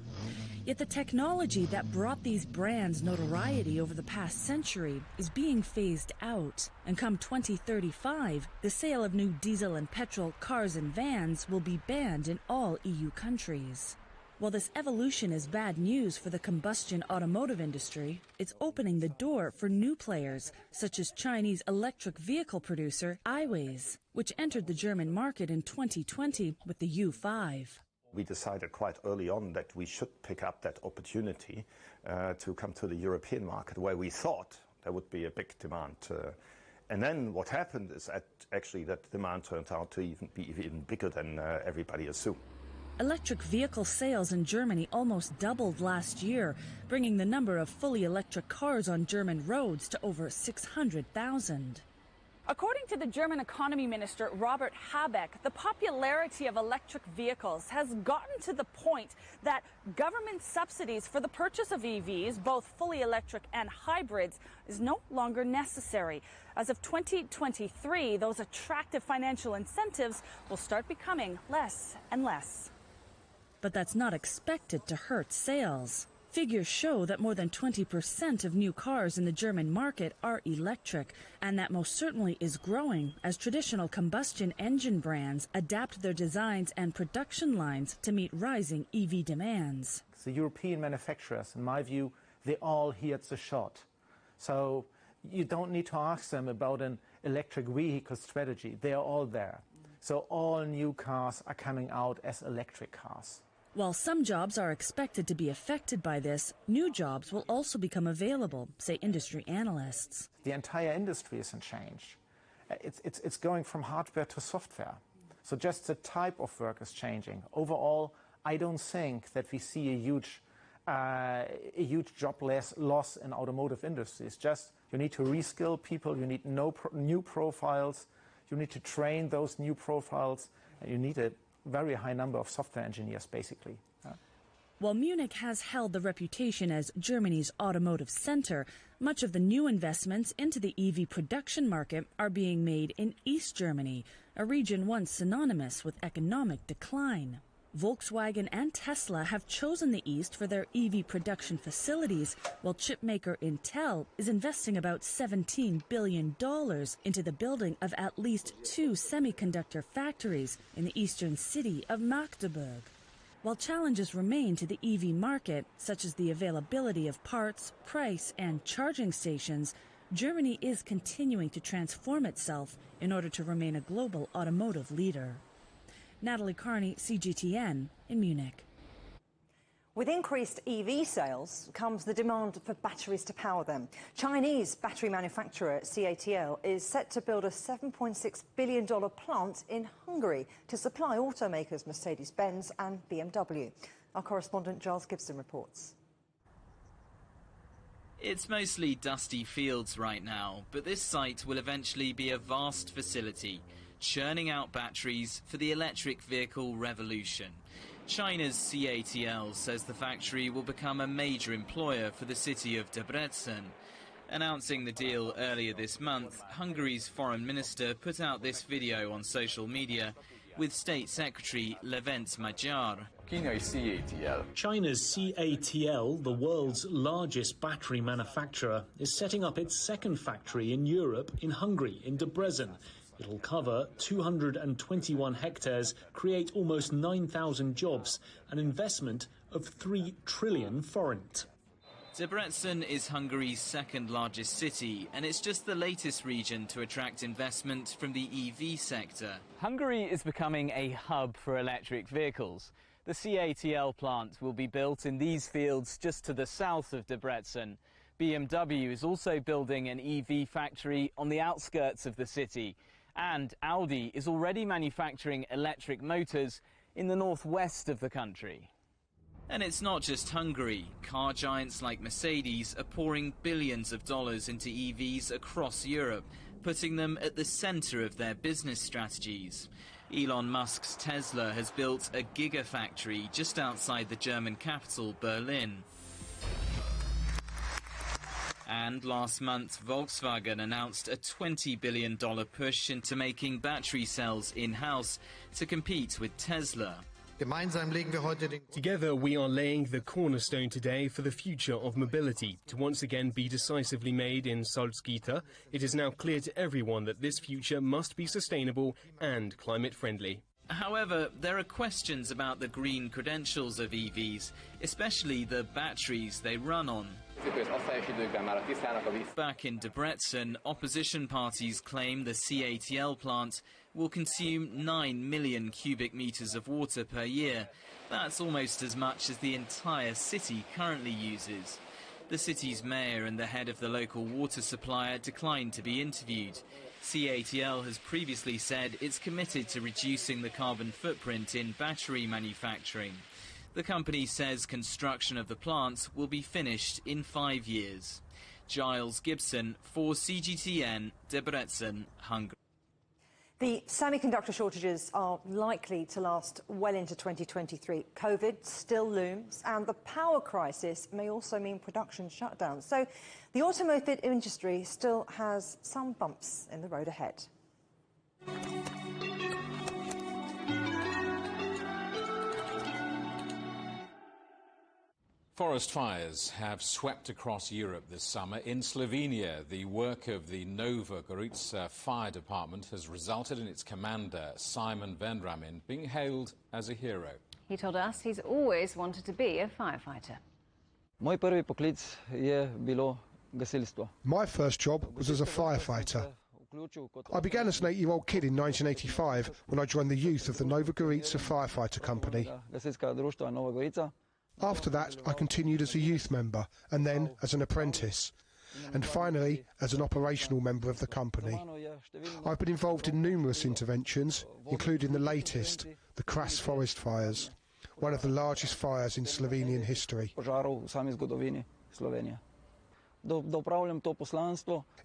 Speaker 8: Yet the technology that brought these brands notoriety over the past century is being phased out. And come 2035, the sale of new diesel and petrol cars and vans will be banned in all EU countries. While this evolution is bad news for the combustion automotive industry, it's opening the door for new players, such as Chinese electric vehicle producer Aiways, which entered the German market in 2020 with the U5.
Speaker 10: We decided quite early on that we should pick up that opportunity to come to the European market, where we thought there would be a big demand. And then what happened is actually that demand turned out to be even bigger than everybody assumed.
Speaker 8: Electric vehicle sales in Germany almost doubled last year, bringing the number of fully electric cars on German roads to over 600,000.
Speaker 29: According to the German economy minister, Robert Habeck, the popularity of electric vehicles has gotten to the point that government subsidies for the purchase of EVs, both fully electric and hybrids, is no longer necessary. As of 2023, those attractive financial incentives will start becoming less and less.
Speaker 8: But that's not expected to hurt sales. Figures show that more than 20% of new cars in the German market are electric, and that most certainly is growing as traditional combustion engine brands adapt their designs and production lines to meet rising EV demands.
Speaker 11: The European manufacturers, in my view, they all heard the shot. So you don't need to ask them about an electric vehicle strategy. They are all there. So all new cars are coming out as electric cars.
Speaker 8: While some jobs are expected to be affected by this, new jobs will also become available, say industry analysts.
Speaker 11: The entire industry is in change. It's going from hardware to software. So just the type of work is changing. Overall, I don't think that we see a huge job loss in automotive industries. Just you need to reskill people, you need new profiles, you need to train those new profiles, and you need a very high number of software engineers, basically.
Speaker 8: While Munich has held the reputation as Germany's automotive center, much of the new investments into the EV production market are being made in East Germany, a region once synonymous with economic decline. Volkswagen and Tesla have chosen the East for their EV production facilities, while chipmaker Intel is investing about $17 billion into the building of at least 2 semiconductor factories in the eastern city of Magdeburg. While challenges remain to the EV market, such as the availability of parts, price, and charging stations, Germany is continuing to transform itself in order to remain a global automotive leader. Natalie Carney, CGTN, in Munich.
Speaker 9: With increased EV sales comes the demand for batteries to power them. Chinese battery manufacturer CATL is set to build a $7.6 billion plant in Hungary to supply automakers Mercedes-Benz and BMW. Our correspondent Giles Gibson reports.
Speaker 12: It's mostly dusty fields right now, but this site will eventually be a vast facility, churning out batteries for the electric vehicle revolution. China's CATL says the factory will become a major employer for the city of Debrecen. Announcing the deal earlier this month, Hungary's foreign minister put out this video on social media with State Secretary Levent Magyar.
Speaker 13: China's CATL, the world's largest battery manufacturer, is setting up its second factory in Europe in Hungary, in Debrecen. It'll cover 221 hectares, create almost 9,000 jobs, an investment of 3 trillion forint.
Speaker 12: Debrecen is Hungary's second largest city, and it's just the latest region to attract investment from the EV sector.
Speaker 14: Hungary is becoming a hub for electric vehicles. The CATL plant will be built in these fields just to the south of Debrecen. BMW is also building an EV factory on the outskirts of the city. And Audi is already manufacturing electric motors in the northwest of the country.
Speaker 12: And it's not just Hungary. Car giants like Mercedes are pouring billions of dollars into EVs across Europe, putting them at the center of their business strategies. Elon Musk's Tesla has built a gigafactory just outside the German capital, Berlin. And last month, Volkswagen announced a $20 billion push into making battery cells in-house to compete with Tesla.
Speaker 15: Together we are laying the cornerstone today for the future of mobility. To once again be decisively made in Salzgitter, it is now clear to everyone that this future must be sustainable and climate friendly.
Speaker 12: However, there are questions about the green credentials of EVs, especially the batteries they run on. Back in Debrecen, opposition parties claim the CATL plant will consume 9 million cubic meters of water per year. That's almost as much as the entire city currently uses. The city's mayor and the head of the local water supplier declined to be interviewed. CATL has previously said it's committed to reducing the carbon footprint in battery manufacturing. The company says construction of the plant will be finished in 5 years. Giles Gibson for CGTN, Debrecen, Hungary.
Speaker 9: The semiconductor shortages are likely to last well into 2023. COVID still looms, and the power crisis may also mean production shutdowns. So the automotive industry still has some bumps in the road ahead.
Speaker 3: Forest fires have swept across Europe this summer. In Slovenia, the work of the Nova Gorica Fire Department has resulted in its commander, Simon Vendramin, being hailed as a hero.
Speaker 4: He told us he's always wanted to be a firefighter.
Speaker 16: Moj prvi poklic je bilo gasilstvo.
Speaker 17: My first job was as a firefighter. I began as an 8-year-old kid in 1985 when I joined the youth of the Nova Gorica Firefighter Company.
Speaker 16: Gasilska društva Nova Gorica.
Speaker 17: After that, I continued as a youth member, and then as an apprentice, and finally as an operational member of the company. I've been involved in numerous interventions, including the latest, the Kras forest fires, one of the largest fires in Slovenian history.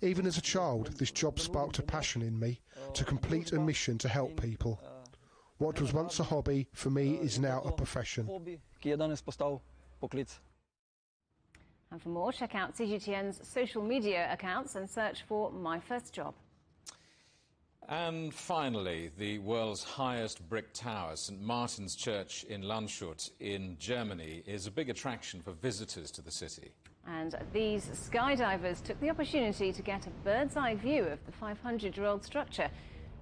Speaker 17: Even as a child, this job sparked a passion in me to complete a mission to help people. What was once a hobby, for me, is now a profession.
Speaker 4: And for more, check out CGTN's social media accounts and search for My First Job.
Speaker 3: And finally, the world's highest brick tower, St. Martin's Church in Landshut in Germany, is a big attraction for visitors to the city.
Speaker 4: And these skydivers took the opportunity to get a bird's-eye view of the 500-year-old structure.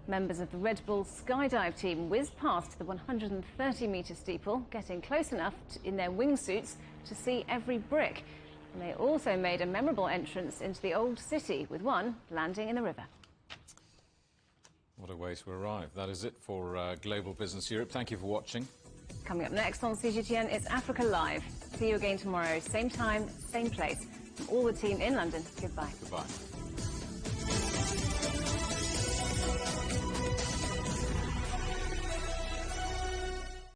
Speaker 4: Members of the Red Bull skydive team whizzed past the 130-metre steeple, getting close enough in their wingsuits to see every brick. And they also made a memorable entrance into the old city, with one landing in the river.
Speaker 3: What a way to arrive. That is it for Global Business Europe. Thank you for watching.
Speaker 4: Coming up next on CGTN, it's Africa Live. See you again tomorrow, same time, same place. From all the team in London, goodbye.
Speaker 3: Goodbye.